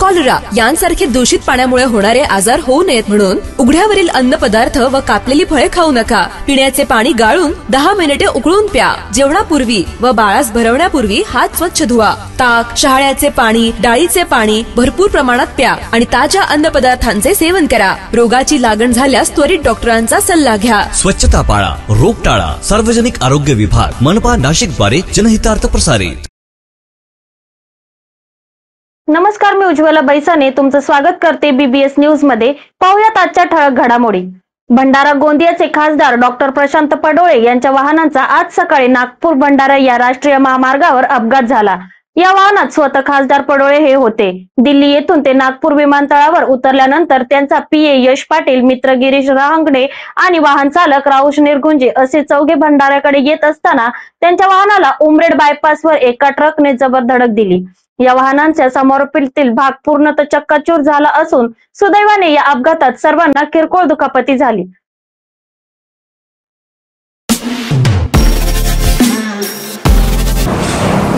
Cholera यांसारखे दूषित पाण्यामुळे होणारे आजार होऊ नयेत म्हणून उघड्यावरील अन्न पदार्थ व कापलेली फळे खाऊ नका। पिण्याचे पाणी गाळून 10 मिनिटे उकळून प्या। जेवणापूर्वी व बाळास भरवण्यापूर्वी हात स्वच्छ धुवा। ताक, शहाळ्याचे पाणी, डाळीचे पाणी भरपूर प्रमाणात प्या आणि ताज्या अन्न पदार्थांचे सेवन करा। रोगाची लागण झाल्यास त्वरित डॉक्टरांचा सल्ला घ्या। स्वच्छता पाळा, रोग टाळा। सार्वजनिक आरोग्य विभाग, मनपा, नाशिक द्वारे जनहितार्थ प्रसारित। नमस्कार, मी उज्ज्वला बैसाने तुमचं स्वागत करते बीबीएस न्यूज मध्ये। पाहूयात आजच्या ठळक घडामोडी। भंडारा गोंदियाचे खासदार डॉक्टर प्रशांत पडोळे यांच्या वाहनांचा आज सकाळी नागपूर भंडारा या राष्ट्रीय महामार्गावर अपघात झाला। या वाहनात स्वतः खासदार पडोळे हे होते। दिल्ली येथून ते नागपूर विमानतळावर उतरल्यानंतर त्यांचा पीए यश पाटील, मित्र गिरीश रहांगडे आणि वाहन चालक राहुल निरगुंजे असे चौघे भंडाऱ्याकडे येत असताना त्यांच्या वाहनाला उमरेड बायपासवर एका ट्रकने जबर धडक दिली। या वाहनांच्या समोरील भाग पूर्णतः चक्काचूर झाला असून सुदैवाने या अपघातात सर्वांना किरकोळ दुखापती झाली।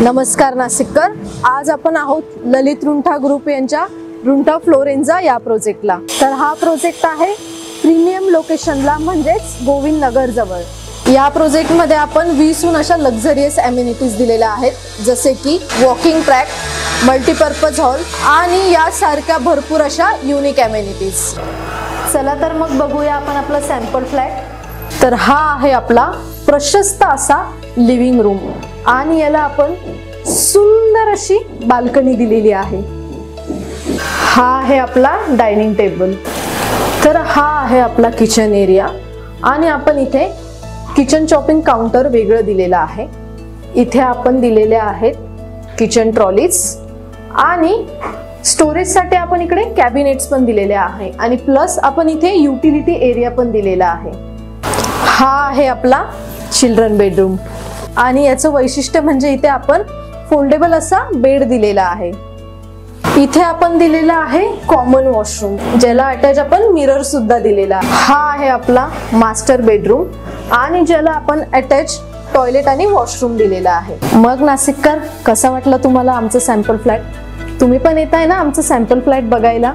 नमस्कार नाशिककर, आज आपण आहोत ललित रुंठा ग्रुप यांच्या रुंठा फ्लोरेन्झा या प्रोजेक्टला। तर हा प्रोजेक्ट आहे प्रीमियम लोकेशनला, म्हणजेच गोविंद नगर जवळ। या प्रोजेक्ट मध्ये आपण 20हून अशा लक्झरियस अमेनिटीज दिलेल्या आहेत, जसे की वॉकिंग ट्रॅक, मल्टीपर्पज हॉल आणि यासारख्या भरपूर अशा युनिक अमेनिटीज। चला तर मग बघूया आपण आपला सॅम्पल फ्लॅट। तर हा आहे आपला प्रशस्त असा लिव्हिंग रूम आणि याला आपण सुंदर अशी बाल्कनी दिलेली आहे। हा आहे आपला डायनिंग टेबल। तर हा आहे आपला किचन एरिया आणि आपण इथे किचन चॉपिंग काउंटर वेगळं दिलेलं आहे। इथे आपण दिलेले आहेत किचन ट्रॉलीज आणि स्टोरेजसाठी आपण इकडे कॅबिनेट्स पण दिलेले आहे आणि प्लस आपण इथे युटिलिटी एरिया पण दिलेला आहे। हा आहे आपला चिल्ड्रन बेडरूम आणि याचं वैशिष्ट्य म्हणजे इथे आपण फोल्डेबल असा बेड दिलेला आहे। इथे आपण दिलेला आहे कॉमन वॉशरूम, ज्याला अटॅच आपण मिरर सुद्धा दिलेला आहे। हा आहे आपला मास्टर बेडरूम आणि ज्याला आपण अटॅच टॉयलेट आणि वॉशरूम दिलेला आहे। मग नाशिककर, कसा वाटला तुम्हाला आमचं सॅम्पल फ्लॅट? तुम्ही पण येताय ना आमचं सॅम्पल फ्लॅट बघायला?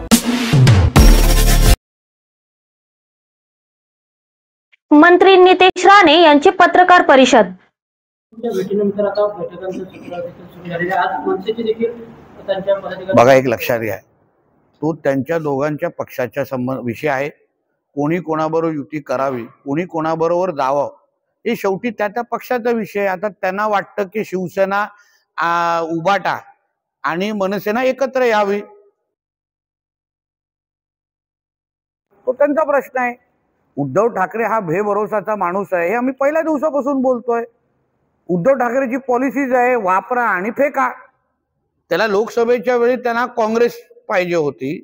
मंत्री नितेश राणे यांची पत्रकार परिषद। बघा, एक लक्षात घ्या, तो त्यांच्या दोघांच्या पक्षाच्या विषय आहे। कोणी कोणाबरोबर युती करावी, कोणी कोणाबरोबर जावं, हे शेवटी त्या त्या पक्षाचा विषय। आता त्यांना वाटतं की शिवसेना, उबाटा आणि मनसेना एकत्र यावी, तो त्यांचा प्रश्न आहे। उद्धव ठाकरे हा भेभरोसाचा माणूस आहे, हे आम्ही पहिल्या दिवसापासून बोलतोय। उद्धव ठाकरेची पॉलिसीज आहे, वापरा आणि फेका। त्याला लोकसभेच्या वेळी त्यांना काँग्रेस पाहिजे होती,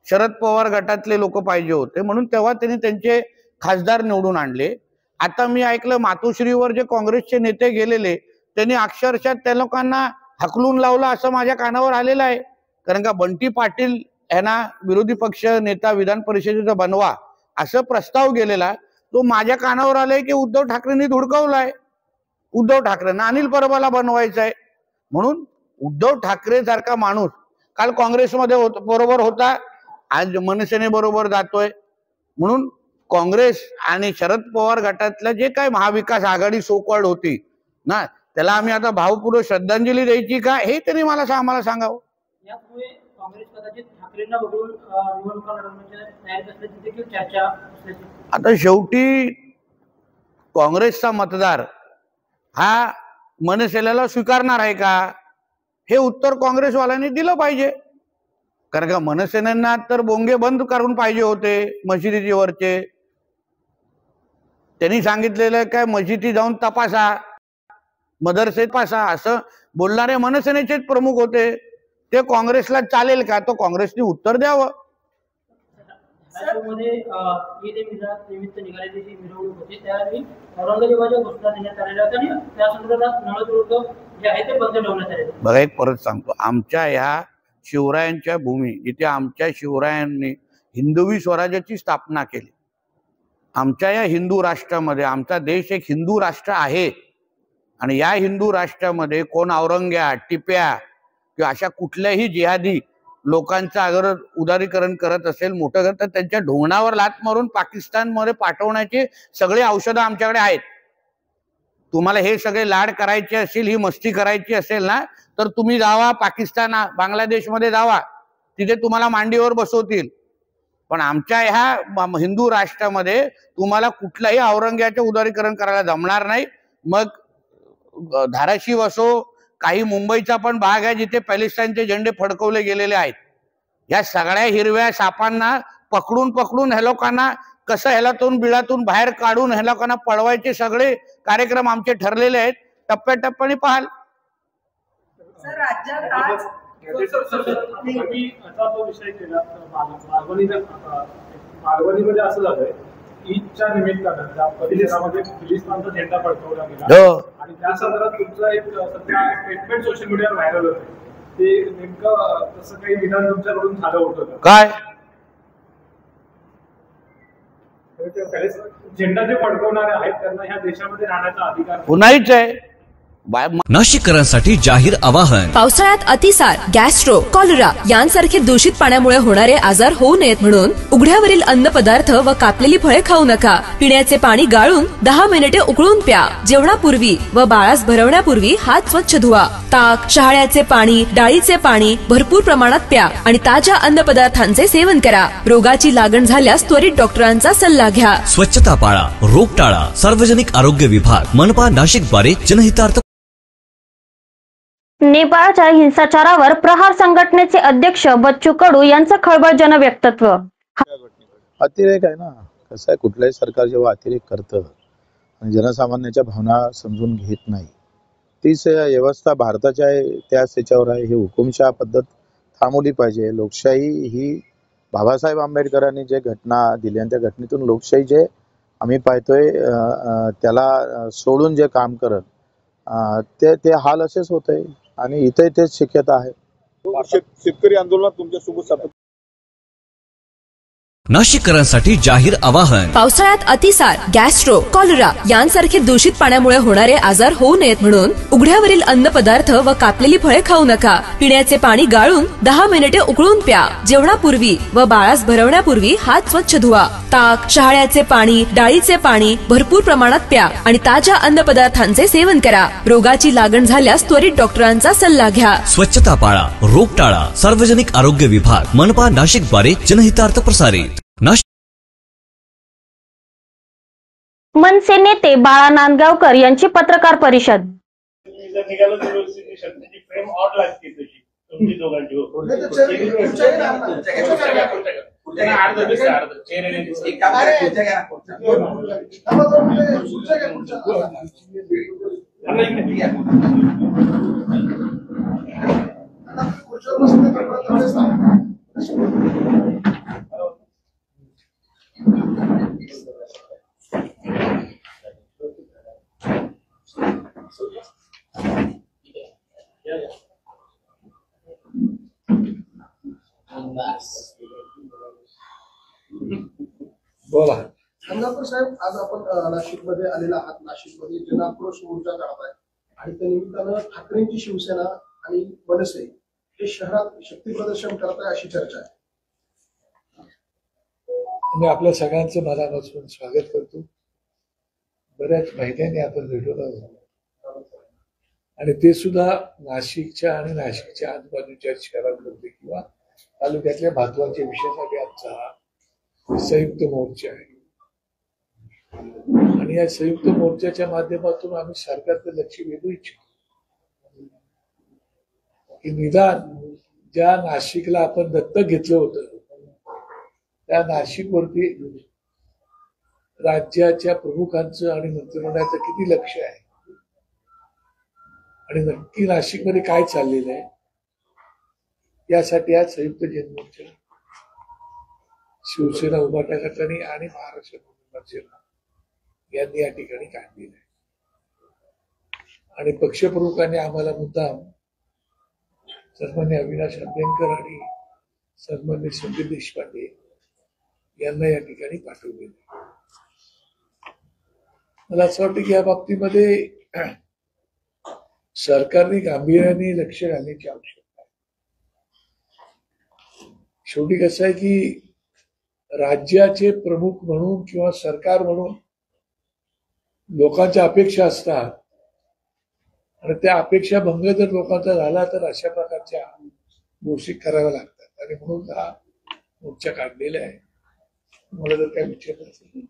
शरद पवार गटातले लोक पाहिजे होते, म्हणून तेव्हा त्यांनी त्यांचे खासदार निवडून आणले। आता मी ऐकलं मातोश्रीवर जे काँग्रेसचे नेते गेलेले, त्यांनी अक्षरशः त्या लोकांना हकलून लावलं असं माझ्या कानावर आलेलं आहे। कारण का बंटी पाटील यांना विरोधी पक्ष नेता विधान परिषदेचा बनवा असं प्रस्ताव गेलेला, तो माझ्या कानावर आलाय की उद्धव ठाकरेंनी धुडकावलाय। उद्धव ठाकरेंना अनिल परबाला बनवायचं आहे। म्हणून उद्धव ठाकरे सारखा माणूस काल काँग्रेसमध्ये बरोबर होता, आज मनसेने बरोबर जातोय। म्हणून काँग्रेस आणि शरद पवार गटातल्या जे काय महाविकास आघाडी सोकॉल्ड होती ना, त्याला आम्ही आता भावपूर्ण श्रद्धांजली द्यायची का, हे तरी आम्हाला सांगावं। यामुळे काँग्रेस कदाचित ठाकरेंना बघून निवडणुका लढवण्याच्या तयारीत असल्याची देखील चर्चा असल्याची। आता शेवटी काँग्रेसचा मतदार हा मनसेला स्वीकारणार आहे का, हे उत्तर काँग्रेसवाल्यांनी दिलं पाहिजे। कारण का मनसेनेंना तर बोंगे बंद करून पाहिजे होते मशिदीचे वरचे। त्यांनी सांगितलेलं काय मशिदी जाऊन तपासा, मदरसे तपासा असं बोलणारे मनसेनेचेच प्रमुख होते। ते काँग्रेसला चालेल का, तो काँग्रेसने उत्तर द्यावं। ईद ए मिलाद निमित्त निघालेली जी मिरवणूक होती, त्यावेळी औरंगजेबाच्या घोषणा देण्यात आलेल्या होत्या आणि त्या संदर्भात नळदुर्ग जे आहे ते बंद ठेवण्यात आले। बघा, एक परत सांगतो, आमच्या ह्या शिवरायांच्या भूमी, जिथे आमच्या शिवरायांनी हिंदवी स्वराज्याची स्थापना केली, आमच्या या हिंदू राष्ट्रामध्ये, आमचा देश एक हिंदू राष्ट्र आहे आणि या हिंदू राष्ट्रामध्ये कोण औरंग्या, टिप्या किंवा अशा कुठल्याही जिहादी लोकांचं अगर उदारीकरण करत असेल, मोठं करत, तर त्यांच्या ढोंगणावर लात मारून पाकिस्तानमध्ये पाठवण्याची सगळी औषधं आमच्याकडे आहेत. तुम्हाला हे सगळे लाड करायचे असेल, ही मस्ती करायची असेल ना, तर तुम्ही जावा पाकिस्तान बांगलादेशमध्ये जावा, तिथे तुम्हाला मांडीवर बसवतील. पण आमच्या ह्या हिंदू राष्ट्रामध्ये तुम्हाला कुठल्याही औरंग्याचे उदारीकरण करायला जमणार नाही. मग धाराशिव असो, काही मुंबईचा पण भाग आहे जिथे पॅलेस्टाईनचे झेंडे फडकवले गेलेले आहेत. या सगळ्या हिरव्या सापांना पकडून पकडून ह्या लोकांना कसं ह्यालातून बिळातून बाहेर काढून ह्या लोकांना पळवायचे सगळे कार्यक्रम आमचे ठरलेले आहेत. टप्प्याटप्प्याने पाहाल. मालवणीमध्ये असं झालंय, ईदच्या निमित्तानं परिसरामध्ये खलिस्तानचा झेंडा फडकवला गेला आणि त्या संदर्भात तुमचं एक सध्या स्टेटमेंट सोशल मीडियावर व्हायरल होतं. ते नेमकं तसं काही विधान तुमच्याकडून झालं होतं काय? झेंडा जे फडकवणारे आहेत त्यांना ह्या देशामध्ये राहण्याचा अधिकार नाहीच आहे. नाशिककरांसाठी जाहीर आवाहन. पावसाळ्यात अतिसार, गॅस्ट्रो, कॉलरा यांसारखे दूषित पाण्यामुळे होणारे आजार होऊ नयेत म्हणून उघड्यावरील अन्न पदार्थ व कापलेली फळे खाऊ नका. पिण्याचे पाणी गाळून 10 मिनिटे उकळून प्या. जेवणापूर्वी व बाळास भरवण्यापूर्वी हात स्वच्छ धुवा. ताक, शहाळ्याचे पाणी, डाळीचे पाणी भरपूर प्रमाणात प्या आणि ताज्या अन्न पदार्थांचे सेवन करा. रोगाची लागण झाल्यास त्वरित डॉक्टरांचा सल्ला घ्या. स्वच्छता पाळा, रोग टाळा. सार्वजनिक आरोग्य विभाग, मनपा नाशिक द्वारे जनहितार्थ. नेपाळच्या हिंसाचारावर प्रहार संघटनेचे अध्यक्ष बच्चू कडू यांचं खळबळजनक वक्तव्य. अतिरेक आहे ना. कसं आहे, कुठलंही सरकार जेव्हा अतिरेक करतं आणि जनसामान्याच्या भावना समजून घेत नाही, तीच व्यवस्था भारताच्या आहे त्याच त्याच्यावर आहे. ही हुकुमशाह पद्धत थांबवली पाहिजे. लोकशाही ही बाबासाहेब आंबेडकरांनी जे घटना दिली आणि त्या घटनेतून लोकशाही जे आम्ही पाहतोय त्याला सोडून जे काम करत ते हाल असेच होत आहे आणि इथे तेच शक्यता आहे. शेतकरी आंदोलनात तुमच्यासोबत नाशिककरांसाठी जाहीर आवाहन. पावसाळ्यात अतिसार, गॅस्ट्रो, कॉलरा यांसारखे दूषित पाण्यामुळे होणारे आजार होऊ नयेत म्हणून उघड्यावरील अन्न पदार्थ व कापलेली फळे खाऊ नका. पिण्याचे पाणी गाळून 10 मिनिटे उकळून प्या. जेवणापूर्वी व बाळास भरवण्यापूर्वी हात स्वच्छ धुवा. ताक, शहाळ्याचे पाणी, डाळीचे पाणी भरपूर प्रमाणात प्या आणि ताज्या अन्न पदार्थांचे सेवन करा. रोगाची लागण झाल्यास त्वरित डॉक्टरांचा सल्ला घ्या. स्वच्छता पाळा, रोग टाळा. सार्वजनिक आरोग्य विभाग, मनपा नाशिक द्वारे जनहितार्थ प्रसारित. मनसे नेते बाळा नांदगावकर यांची पत्रकार परिषद. बोला. नांदगावकर साहेब, आज आपण नाशिकमध्ये आलेला आहात. नाशिकमध्ये जनाक्रोश मोर्चा काढत आहे आणि त्या निमित्तानं ठाकरेंची शिवसेना आणि मनसे हे शहरात शक्ती प्रदर्शन करत आहे अशी चर्चा आहे. मी आपल्या सगळ्यांचं मनापासून स्वागत करतो. बऱ्याच महिन्यांनी आपण भेटून आहोत आणि ते सुद्धा नाशिकच्या आणि नाशिकच्या आजूबाजूच्या शहरांमध्ये किंवा तालुक्यातल्या महत्वाच्या विषयासाठी आजचा हा संयुक्त मोर्चा आहे. आणि या संयुक्त मोर्चाच्या माध्यमातून आम्ही सरकारचं लक्ष वेधू इच्छितो की निदान ज्या नाशिकला आपण दत्तक घेतलं होतं त्या नाशिकवरती राज्याच्या प्रमुखांचं आणि मंत्रिमंडळाचं किती लक्ष आहे आणि नक्की नाशिकमध्ये काय चाललेलं आहे यासाठी आज संयुक्त जनमोर्चा शिवसेना उभारण्या गटाने आणि महाराष्ट्र सेना यांनी या ठिकाणी काढलेलं आहे. आणि पक्षप्रमुखांनी आम्हाला मुद्दाम सन्मान्य अविनाश अभ्यंकर आणि सन्मान्य संदीप देशपांडे यांना या ठिकाणी पाठवलेलं आहे. मला असं वाटतं की या बाबतीमध्ये सरकारने गांभीर्याने लक्ष घालण्याची आवश्यकता आहे. शेवटी कसं आहे की राज्याचे प्रमुख म्हणून किंवा सरकार म्हणून लोकांच्या अपेक्षा असतात आणि त्या अपेक्षा भंग जर लोकांचा झाला तर अशा प्रकारच्या गोष्टी कराव्या लागतात आणि म्हणून हा मोर्चा काढलेला आहे. मला जर काय विचारलं असेल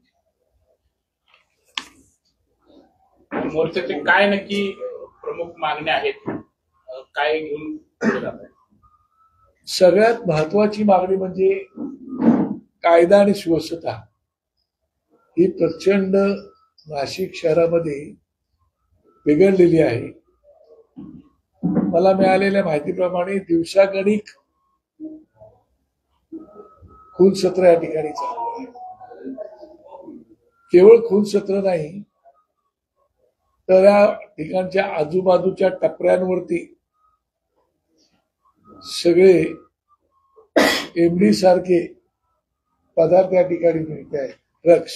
मोर्चाचे काय नक्की प्रमुख मागण्या आहेत, काय घेऊन पुढे जात आहे? सगळ्यात महत्वाची मागणी म्हणजे कायदा आणि सुव्यवस्था ही प्रचंड नाशिक शहरामध्ये बिघडलेली आहे. मला मिळालेल्या माहितीप्रमाणे दिवसागणिक खून सत्र या ठिकाणी चालू आहे. केवळ खून सत्र नाही तर या ठिकाणच्या आजूबाजूच्या टपऱ्यांवरती सगळे एमडी सारखे पदार्थ या ठिकाणी मिळत आहेत. ड्रग्स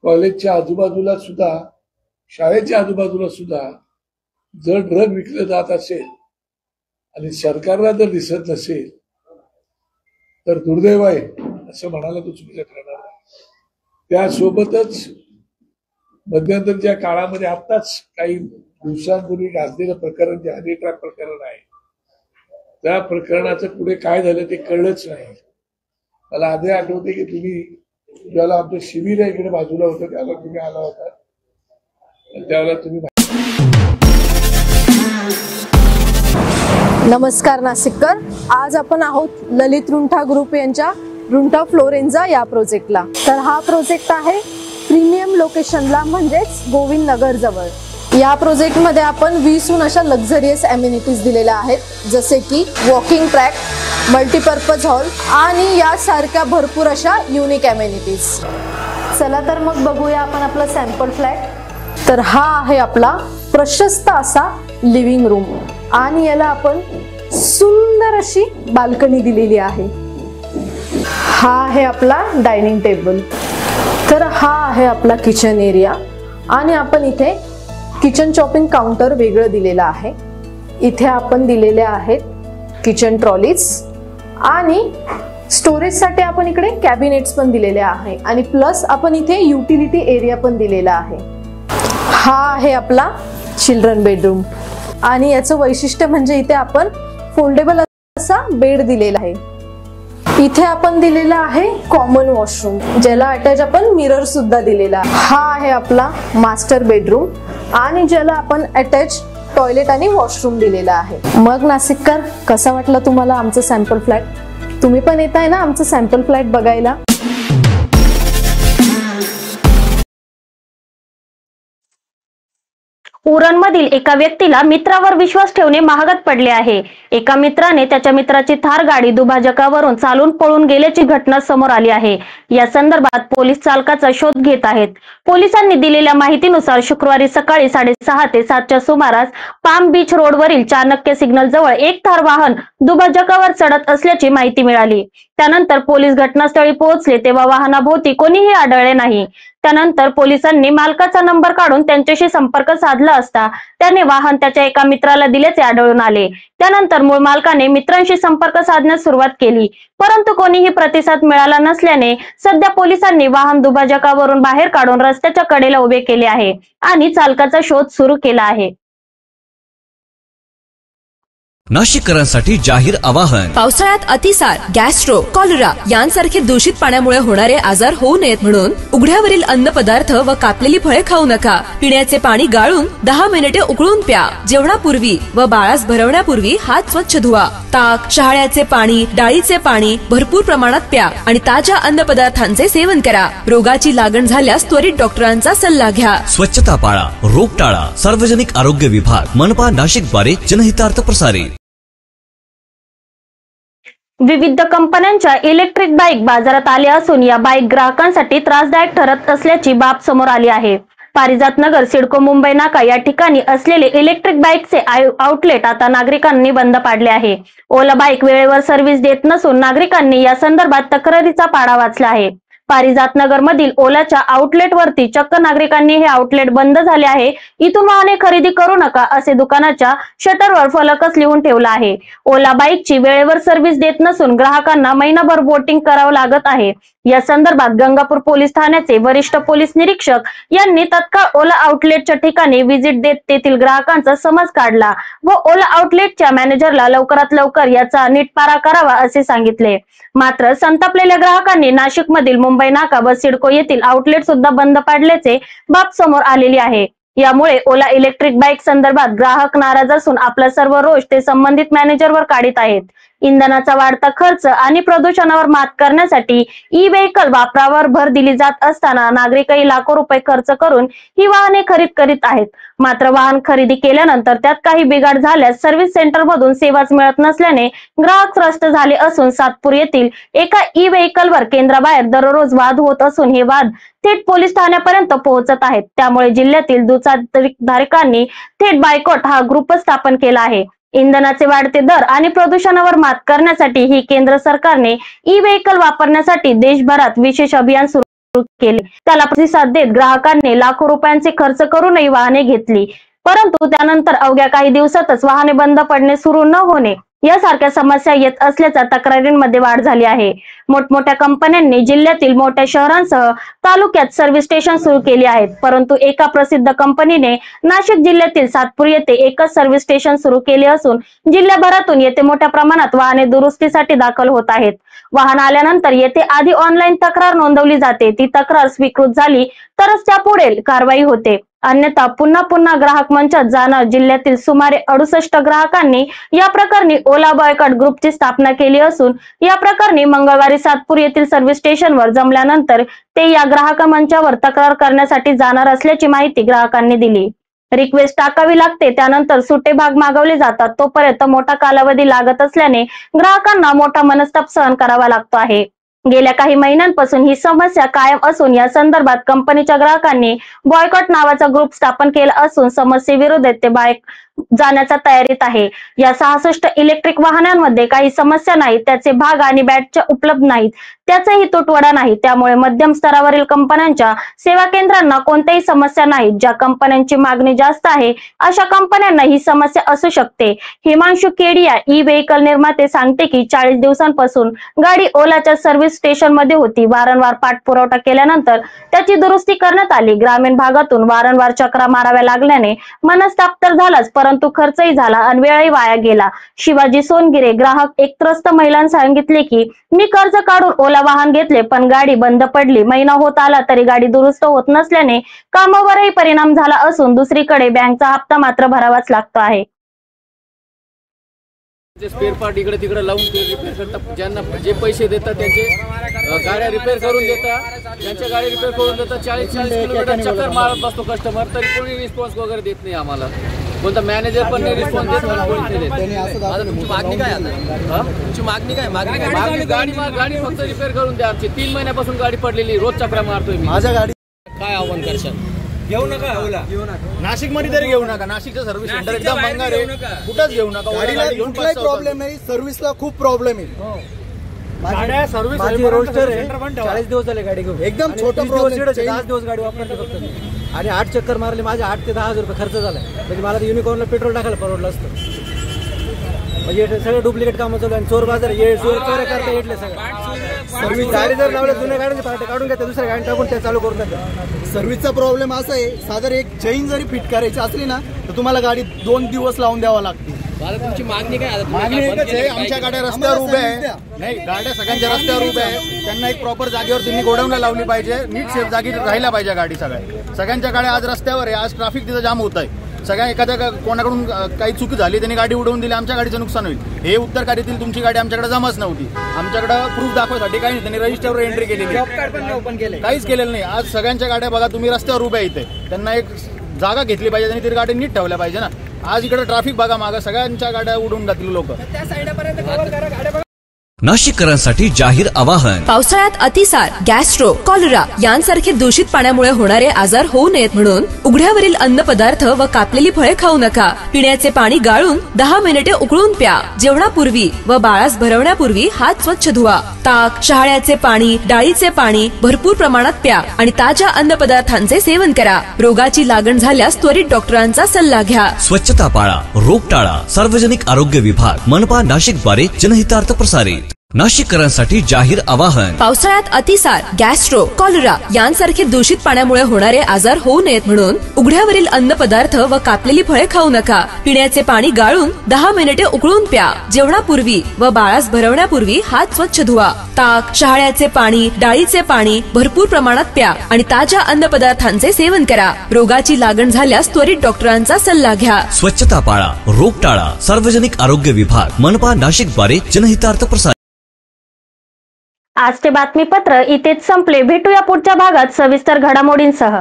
कॉलेजच्या आजूबाजूला सुद्धा, शाळेच्या आजूबाजूला सुद्धा जर ड्रग विकलं जात असेल आणि सरकारला जर दिसत नसेल तर दुर्दैव आहे असं म्हणायला तो चुकीचं ठरणार नाही. त्यासोबतच मध्यंतरीच्या काळामध्ये आत्ताच काही दिवसांपूर्वी गाजलेलं प्रकरण जे हनी ट्रॅप प्रकरण आहे त्या प्रकरणाचं पुढे काय झालं ते कळलंच नाही. मला आधी आठवते की तुम्ही ज्याला आमचं शिबिर आहे इकडे बाजूला होतं त्यावेळेला तुम्ही आला होता, त्यावेळेला तुम्ही. नमस्कार नाशिककर, आज आपण आहोत ललित रुंठा ग्रुप यांच्या रुंठा फ्लोरेन्झा या प्रोजेक्टला. तर हा प्रोजेक्ट आहे प्रीमियम लोकेशनला म्हणजेच गोविंद नगर जवळ. या प्रोजेक्टमध्ये आपण 20हून अशा लक्झरियस अम्युनिटीज दिलेल्या आहेत, जसे की वॉकिंग ट्रॅक, मल्टीपर्पज हॉल आणि यासारख्या भरपूर अशा युनिक अम्युनिटीज. चला तर मग बघूया आपण आपला सॅम्पल फ्लॅट. तर हा आहे आपला प्रशस्त असा लिव्हिंग रूम आणि याला आपण सुंदर अशी बाल्कनी दिलेली आहे. हा आहे आपला डायनिंग टेबल. तर हा आहे आपला किचन एरिया आणि आपण इथे किचन चॉपिंग काउंटर वेगळं दिलेलं आहे. इथे आपण दिलेले आहेत किचन ट्रॉलीज आणि स्टोरेजसाठी आपण इकडे कॅबिनेट्स पण दिलेले आहे आणि प्लस आपण इथे युटिलिटी एरिया पण दिलेला आहे. हा आहे आपला चिल्ड्रन बेडरूम आणि याचं वैशिष्ट्य म्हणजे इथे आपण फोल्डेबल असा बेड दिलेला आहे. इथे आपण दिलेला आहे कॉमन वॉशरूम, ज्याला अटॅच आपण मिरर सुद्धा दिलेला आहे. हा आहे आपला मास्टर बेडरूम आणि ज्याला आपण अटॅच टॉयलेट आणि वॉशरूम दिलेला आहे. मग नाशिककर, कसा वाटला तुम्हाला आमचं सॅम्पल फ्लॅट? तुम्ही पण येत आहे ना आमचं सॅम्पल फ्लॅट बघायला? उरणमधील एका व्यक्तीला मित्रावर विश्वास ठेवणे महागात पडले आहे. एका मित्राने त्याच्या मित्राची थार गाडी दुभाजकावरून चालून पळून गेल्याची घटना समोर आली आहे. या संदर्भात पोलीस चालकाचा शोध घेत आहेत. पोलिसांनी दिलेल्या माहितीनुसार शुक्रवारी सकाळी 6:30 ते 7च्या सुमारास पाम बीच रोडवरील चाणक्य सिग्नल जवळ एक थार वाहन दुभाजकावर चढत असल्याची माहिती मिळाली. त्यानंतर पोलीस घटनास्थळी पोहोचले तेव्हा वाहनाभोवती कोणीही आढळले नाही. त्यानंतर पोलिसांनी मालकाचा नंबर काढून त्यांच्याशी संपर्क साधला असता त्याने वाहन त्याच्या एका मित्राला दिल्याचे आढळून आले. त्यानंतर मूळ मालकाने मित्रांशी संपर्क साधण्यास सुरुवात केली, परंतु कोणीही प्रतिसाद मिळाला नसल्याने सध्या पोलिसांनी वाहन दुभाजकावरून बाहेर काढून रस्त्याच्या कडेला उभे केले आहे आणि चालकाचा शोध सुरू केला आहे. नाशिककरांसाठी जाहीर आवाहन. पावसाळ्यात अतिसार, गॅस्ट्रो, कॉलरा यांसारखे दूषित पाण्यामुळे होणारे आजार होऊ नयेत म्हणून उघड्यावरील अन्न पदार्थ व कापलेली फळे खाऊ नका. पिण्याचे पाणी गाळून 10 मिनिटे उकळून प्या. जेवणापूर्वी व बाळास भरवण्यापूर्वी हात स्वच्छ धुवा. ताक, शहाळ्याचे पाणी, डाळीचे पाणी भरपूर प्रमाणात प्या आणि ताज्या अन्न पदार्थांचे सेवन करा. रोगाची लागण झाल्यास त्वरित डॉक्टरांचा सल्ला घ्या. स्वच्छता पाळा, रोग टाळा. सार्वजनिक आरोग्य विभाग, मनपा नाशिक द्वारे जनहितार्थ प्रसारित. विविध कंपन्यांच्या इलेक्ट्रिक बाईक बाजारात आल्या असून या बाईक ग्राहकांसाठी त्रासदायक ठरत असल्याची बाब समोर आली आहे. पारिजात नगर, सिडको, मुंबई नाका या ठिकाणी असलेले इलेक्ट्रिक बाईकचे आउटलेट आता नागरिकांनी बंद पाडले आहे. ओला बाईक वेळेवर सर्व्हिस देत नसून नागरिकांनी या संदर्भात तक्रारीचा पाडा वाचला आहे. पारिजात नगर मधील ओलाच्या आउटलेट वरती चक्क नागरिकांनी हे आउटलेट बंद झाले आहे, इथून वाहने खरेदी करू नका असे दुकानाच्या शटरवर फलकच लिहून ठेवला आहे। ओला बाईकची वेळेवर सर्व्हिस देत नसून ग्राहकांना महिनाभर बोटिंग करावं लागत आहे। या संदर्भात गंगापूर पोलीस ठाण्याचे वरिष्ठ पोलीस निरीक्षक यांनी तत्काळ ओला आउटलेटच्या ठिकाणी व्हिजिट देत तेथील ग्राहकांचा समज काढला व ओला आउटलेटच्या मॅनेजरला लवकरात लवकर याचा नीटपारा करावा असे सांगितले। मात्र संतापलेल्या ग्राहकांनी नाशिक मधील मुंबई नाका व सिडको येथील आउटलेट सुद्धा बंद पाडल्याचे बाब समोर आलेली आहे। यामुळे ओला इलेक्ट्रिक बाईक संदर्भात ग्राहक नाराज असून आपला सर्व रोष ते संबंधित मॅनेजरवर काढीत आहेत। इंधनाचा वाढता खर्च आणि प्रदूषणावर मात करण्यासाठी ई व्हेकल वापरावर भर दिली जात असताना नागरिकही लाखो रुपये खर्च करून ही वाहने खरीद करीत आहेत। मात्र वाहन खरेदी केल्यानंतर त्यात काही बिघाड झाल्यास सर्व्हिस सेंटर मधून सेवाच मिळत नसल्याने ग्राहक त्रस्त झाले असून सातपूर येथील एका ई व्हेकलवर केंद्राबाहेर दररोज वाद होत असून हे वाद थेट पोलीस ठाण्यापर्यंत पोहोचत आहेत। त्यामुळे जिल्ह्यातील दुचाकीधारकांनी थेट बायकॉट हा ग्रुप स्थापन केला आहे। इंधनाचे वाढते दर आणि प्रदूषणावर मात करण्यासाठी ही केंद्र सरकारने ई व्हेकल वापरण्यासाठी देशभरात विशेष अभियान सुरू केले। त्याला प्रतिसाद देत ग्राहकांनी लाखो रुपयांचे खर्च करूनही वाहने घेतली, परंतु त्यानंतर अवघ्या काही दिवसातच वाहने बंद पडणे, सुरू न होणे यासारख्या समस्या येत असल्याच्या तक्रारींमध्ये वाढ झाली आहे। मोठमोठ्या कंपन्यांनी जिल्ह्यातील मोठ्या शहरांसह तालुक्यात सर्व्हिस स्टेशन सुरू केली आहेत, परंतु एका प्रसिद्ध कंपनीने नाशिक जिल्ह्यातील सातपूर येथे एकच सर्व्हिस स्टेशन सुरू केले असून जिल्ह्याभरातून येथे मोठ्या प्रमाणात वाहने दुरुस्तीसाठी दाखल होत आहेत। वाहन आल्यानंतर येथे आधी ऑनलाईन तक्रार नोंदवली जाते, ती तक्रार स्वीकृत झाली तरच त्यापुढे कारवाई होते, अन्यथा पुन्हा ग्राहक मंचात जाणार। जिल्ह्यातील सुमारे 68 ग्राहकांनी या प्रकरणी ओला बॉयकॉट ग्रुपची स्थापना केली असून या प्रकरणी मंगळवारी सातपूर येथील सर्व्हिस स्टेशनवर जमल्यानंतर ते या ग्राहक मंचावर तक्रार करण्यासाठी जाणार असल्याची माहिती ग्राहकांनी दिली। रिक्वेस्ट टाकावी लागते, त्यानंतर सुटे भाग मागवले जातात, तोपर्यंत मोठा कालावधी लागत असल्याने ग्राहकांना मोठा मनस्ताप सहन करावा लागतो आहे। गेल्या काही महिन्यांपासून ही समस्या कायम असून या संदर्भात कंपनीच्या ग्राहकांनी बॉयकॉट नावाचा ग्रुप स्थापन केला असून समस्येविरोधात ते बाईक जाण्याच्या तयारीत आहे। या 66 इलेक्ट्रिक वाहनांमध्ये काही समस्या नाही, त्याचे भाग आणि बॅटरी उपलब्ध नाहीत, त्याचाही तुटवडा नाही, त्यामुळे मध्यम स्तरावरील कंपन्यांच्या सेवा केंद्रांना कोणत्याही समस्या नाहीत। ज्या कंपन्यांची मागणी जास्त आहे अशा कंपन्यांना ही समस्या असू शकते। हिमांशु केडिया ई व्हेकल निर्माते सांगते की 40 दिवसांपासून गाडी ओलाच्या सर्व्हिस स्टेशन मध्ये होती। वारंवार पाठपुरावा केल्यानंतर त्याची दुरुस्ती करण्यात आली। ग्रामीण भागातून वारंवार चक्रा माराव्या लागल्याने मनस्ताप तर झालाच, परंतु खर्चही झाला आणि वेळही वाया गेला। शिवाजी सोनगिरे ग्राहक एक त्रस्त महिलांनी सांगितले की मी कर्ज काढून ओला वाहन घेतले, पण गाडी बंद पडली। महिना होत आला तरी गाडी दुरुस्त होत नसल्याने कामावरही परिणाम झाला असून दुसरीकडे बँकचा हप्ता मात्र भरावाच लागतो आहे। स्पेअर पार्ट इकडे तिकडे लावून ते रिपेअर करतात, ज्यांना जे पैसे देतात त्यांचे गाड्या रिपेअर करून देतात, त्यांच्या गाडी रिपेअर करून देतात। 40-40 किलोमीटर चक्कर मारत बसतो कस्टमर, तरी कोणी रिस्पॉन्स वगैरे देत नाही आम्हाला। कोणता मॅनेजर पण नाही रिस्पॉन्स देत, कोणी देत। तुमची मागणी काय आता? तुमची मागणी काय? गाडी फक्त रिपेअर करून द्या आमची। 3 महिन्यापासून गाडी पडलेली, रोज चक्रा मारतोय मी। माझ्या गाडी काय आव्हान करशाल? घेऊ नका ओला, नाशिक मध्ये तरी घेऊ नका। नाशिकचं सर्व्हिस सेंटर एकदम भंगार आहे, कुठंच घेऊ नका। गाडीला कुठलाही प्रॉब्लेम नाही, सर्व्हिसला खूप प्रॉब्लेम आहे। गाड्या सर्व्हिस रोस्टर आहे, 40 दिवस झाले गाडी घेऊन, एकदम छोटा प्रॉब्लेम। 10 दिवस गाडी वापरते फक्त आणि 8 चक्कर मारले, माझे 8 ते 10 हजार रुपये खर्च झाला। म्हणजे मला युनिकॉर्नला पेट्रोल टाकायला परवडलं असतं। म्हणजे सगळं डुप्लिकेट कामं चालू आहे, चोर बाजार चोर करता येतले सगळं। सर्व्हिस गाडी जर लावल्या, जुन्या गाड्यांचे पार्ट काढून घ्या, दुसऱ्या गाडी टाकून ते चालू करून देतात। सर्व्हिसचा प्रॉब्लेम असा आहे, साधारण एक चैन जरी फिट करायची असली ना तर तुम्हाला गाडी 2 दिवस लावून द्यावा लागते। तुमची मागणी काय? मागणी एकच आहे, आमच्या गाड्या रस्त्यावर उभ्या आहे, नाही गाड्या सगळ्यांच्या रस्त्यावर उभ्या आहे, त्यांना एक प्रॉपर जागेवर त्यांनी गोडाऊनला लावली पाहिजे, नीट सेफ जागी राहिला पाहिजे गाडी। सगळ्यांच्या गाड्या आज रस्त्यावर आहे, आज ट्रॅफिक तिथं जाम होत आहे। सगळ्या एखाद्या कोणाकडून काही चूक झाली, त्यांनी गाडी उडवून दिली, आमच्या गाडीचं नुकसान होईल। हे उत्तर कार्यातील तुमची गाडी आमच्याकडे जमाच नव्हती, आमच्याकडे प्रूफ दाखवायसाठी काही नाही, त्यांनी रजिस्टरवर एंट्री केलेली, काहीच केलेलं नाही। आज सगळ्यांच्या गाड्या बघा तुम्ही रस्त्यावर उभ्या इथे, त्यांना एक जागा घेतली पाहिजे आणि ती गाडी नीट ठेवल्या पाहिजे ना। आज इकडे ट्रॅफिक बघा, मागं सगळ्यांच्या गाड्या उडून जातील लोक। नाशिककरांसाठी जाहीर आवाहन. पावसाळ्यात अतिसार, गॅस्ट्रो, कॉलरा यांसारखे दूषित पाण्यामुळे होणारे आजार होऊ नयेत म्हणून उघड्यावरील अन्नपदार्थ व कापलेली फळे खाऊ नका. पिण्याचे पाणी गाळून 10 मिनिटे उकळून प्या. जेवणापूर्वी व बाळास भरवण्यापूर्वी हात स्वच्छ धुवा. ताक, शहाळ्याचे पाणी, डाळीचे पाणी भरपूर प्रमाणात प्या आणि ताज्या अन्नपदार्थांचे सेवन करा. रोगाची लागण झाल्यास त्वरित डॉक्टरांचा सल्ला घ्या. स्वच्छता पाळा, रोग टाळा. सार्वजनिक आरोग्य विभाग, मनपा नाशिक द्वारे जनहितार्थ प्रसारित. नाशिककरांसाठी जाहीर आवाहन. पावसाळ्यात अतिसार, गॅस्ट्रो, कॉलरा यांसारखे दूषित पाण्यामुळे होणारे आजार होऊ नयेत म्हणून उघड्यावरील अन्नपदार्थ व कापलेली फळे खाऊ नका. पिण्याचे पाणी गाळून 10 मिनिटे उकळून प्या. जेवणापूर्वी व बाळास भरवण्यापूर्वी हात स्वच्छ धुवा. ताक, शहाळ्याचे पाणी, डाळीचे पाणी भरपूर प्रमाणात प्या आणि ताज्या अन्नपदार्थांचे सेवन करा. रोगाची लागण झाल्यास त्वरित डॉक्टरांचा सल्ला घ्या. स्वच्छता पाळा, रोग टाळा. सार्वजनिक आरोग्य विभाग, मनपा नाशिक द्वारे जनहितार्थ प्रसारित. आजचे बातमीपत्र इथेच संपले. भेटूया पुढच्या भागात सविस्तर घडामोडींसह.